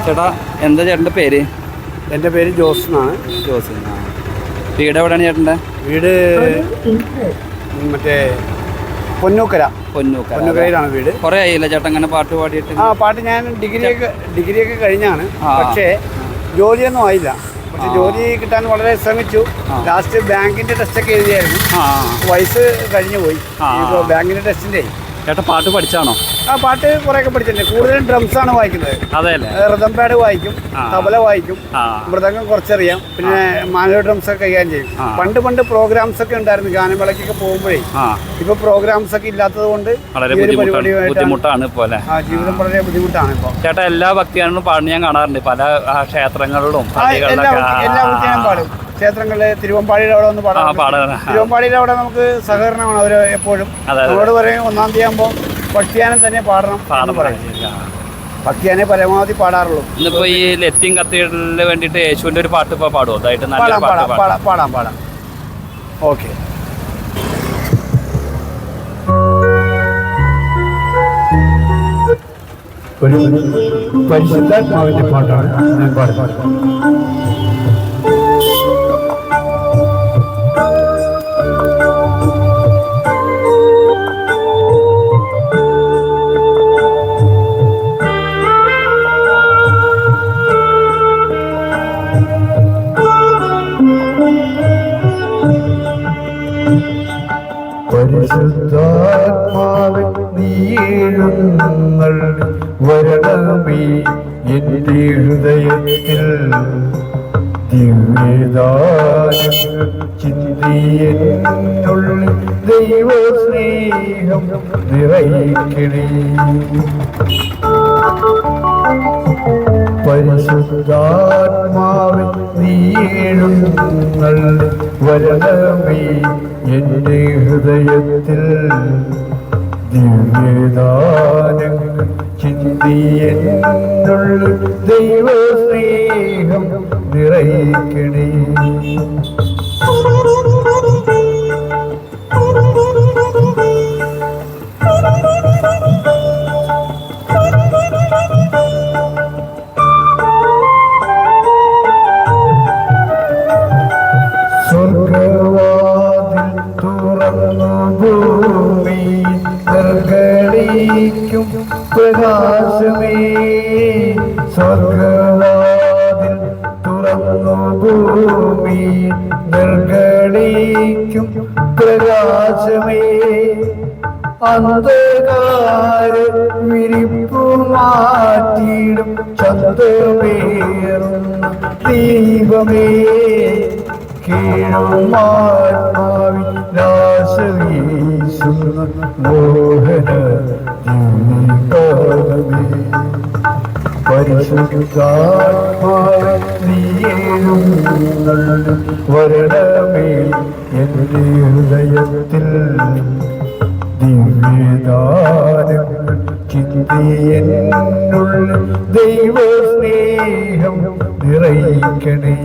ചേട്ടാ എന്താ ചേട്ടൻ്റെ പേര്? എൻ്റെ പേര് ജോസ് എന്നാണ്. ജോസ്. വീട് എവിടെയാണ് ചേട്ടൻ്റെ? വീട് മറ്റേ പൊന്നൂക്കരയിലാണ് വീട്. കുറേ ആയില്ല ചേട്ടൻ അങ്ങനെ പാട്ട് പാടിയിട്ട്? പാട്ട് ഞാൻ ഡിഗ്രിയൊക്കെ കഴിഞ്ഞാണ്. പക്ഷേ ജോലിയൊന്നും ആയില്ല. പക്ഷെ ജോലി കിട്ടാൻ വളരെ ശ്രമിച്ചു. ലാസ്റ്റ് ബാങ്കിൻ്റെ ടെസ്റ്റൊക്കെ എഴുതിയായിരുന്നു. വയസ്സ് കഴിഞ്ഞു പോയി. ഇപ്പോൾ ബാങ്കിൻ്റെ ടെസ്റ്റിൻ്റെ. ചേട്ടാ പാട്ട് പഠിച്ചാണോ? പാട്ട് കുറേയൊക്കെ പഠിച്ചിട്ടുണ്ട്. കൂടുതലും ഡ്രംസ് ആണ് വായിക്കുന്നത്. അതെയല്ലേ? റിതം പാഡ് വായിക്കും, തബല വായിക്കും, മൃദംഗം കുറച്ചറിയാം, പിന്നെ മാനുവൽ ഡ്രംസ് ഒക്കെ കൈകാര്യം ചെയ്യും. പണ്ട് പ്രോഗ്രാംസ് ഒക്കെ ഉണ്ടായിരുന്നു ഗാനമേളയ്ക്കൊക്കെ പോകുമ്പോഴേ. ഇപ്പൊ പ്രോഗ്രാംസ് ഒക്കെ ഇല്ലാത്തത് കൊണ്ട് ബുദ്ധിമുട്ടാണ് പോലെ. ജീവിതം വളരെ ബുദ്ധിമുട്ടാണ് ഇപ്പൊ. ചേട്ടാ എല്ലാ ഭക്തിഗാനങ്ങളും പാടുന്ന ഞാൻ കാണാറുണ്ട് പല ക്ഷേത്രങ്ങളിലും. എല്ലാ ഭക്തിഗാനം പാടും. ക്ഷേത്രങ്ങളില് തിരുവമ്പാടിയുടെ അവിടെ ഒന്ന് പാടാം. തിരുവമ്പാടിയുടെ അവിടെ നമുക്ക് സഹകരണമാണ് അവര് എപ്പോഴും. നമ്മളോട് പറയും 1-ാം തീയതി ആകുമ്പോൾ ഭക്തിഗാനം തന്നെ പാടണം എന്ന് പറയും. ഭക്തിഗാനെ പരമാവധി പാടാറുള്ളൂ. ഇന്നിപ്പോ ഈ ലത്തീൻ കത്തീഡ്രലിന് വേണ്ടിയിട്ട് യേശുവിന്റെ ഒരു പാട്ട് ഇപ്പൊ പാടുമോ? അതായിട്ട് പാടാം. ഓക്കെ. ഒരു പരിശുദ്ധാത്മാവിന്റെ പാട്ടാണ് ഞാൻ പാടുന്നത്. പരിശുദ്ധാത്മാവേ നീ എഴുന്നള്ളി വരണമേ എൻ്റെ ഹൃദയത്തിൽ. ദിവ്യദാനങ്ങൾ ചിന്തിയെന്നുള്ളിൽ ദൈവസ്നേഹം നിറയ്ക്കണേ. പരിശുദ്ധാത്മാവേ നീ എഴുന്നള്ളി വരണമേ എൻ്റെ ഹൃദയത്തിൽ. ദിവ്യദാനങ്ങൾ ചിന്തിയെന്നുള്ളിൽ ദൈവസ്നേഹം നിറയ്ക്കണേ. സ്വർഗവാതിൽ തുറന്നു ഭൂമി നിർഗളിക്കും പ്രകാശമേ. സ്വർഗവാതിൽ തുറന്നു ഭൂമി നിർഗളിക്കും പ്രകാശമേ. അന്ധകാര വിരിപ്പു മാറ്റിയിടും ചന്ദ്രമേറുന്ന ദീപമേ. കീഴുമാത്മാവിലാശവീശുന്ന മോഹന ദീപമേ. പരിശുദ്ധാത്മാവേ നീ എഴുന്നള്ളി വരണമേ എൻ്റെ ഹൃദയത്തിൽ. ദിവ്യദാനങ്ങൾ ചിന്തിയെന്നുള്ളിൽ ദൈവസ്നേഹം നിറയ്ക്കണേ.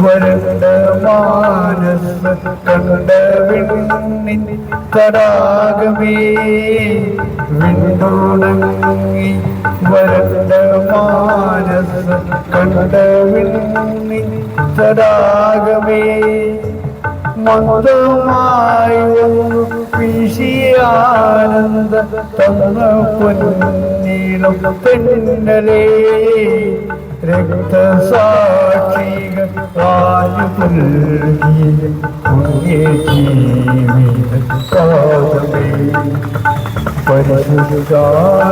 വരണ്ട മാനസ കണ്ട വിണ്ണിൻ തടാകമേ. വിണ്ണുണങ്ങി വരണ്ട മാനസ കണ്ട വിണ്ണിൻ തടാകമേ. മന്ദമായി ഒന്നു വീശിയാനന്ദ തന്ന പൊന്നീളം പെണ്ണലേ. രക്തസാക്ഷികൾ വായുപുൽകിയ പുണ്യജീവിത പാദമേ. പരിശുദ്ധാത്മാവേ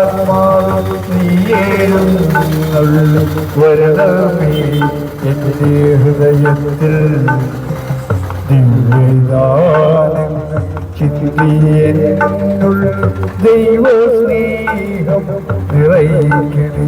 നീ എഴുന്നള്ളി വരണമേ എൻ്റെ ഹൃദയത്തിൽ. ദിവ്യദാനങ്ങൾ ചിന്തിയെന്നുള്ളിൽ ദൈവസ്നേഹം നിറയ്ക്കണേ.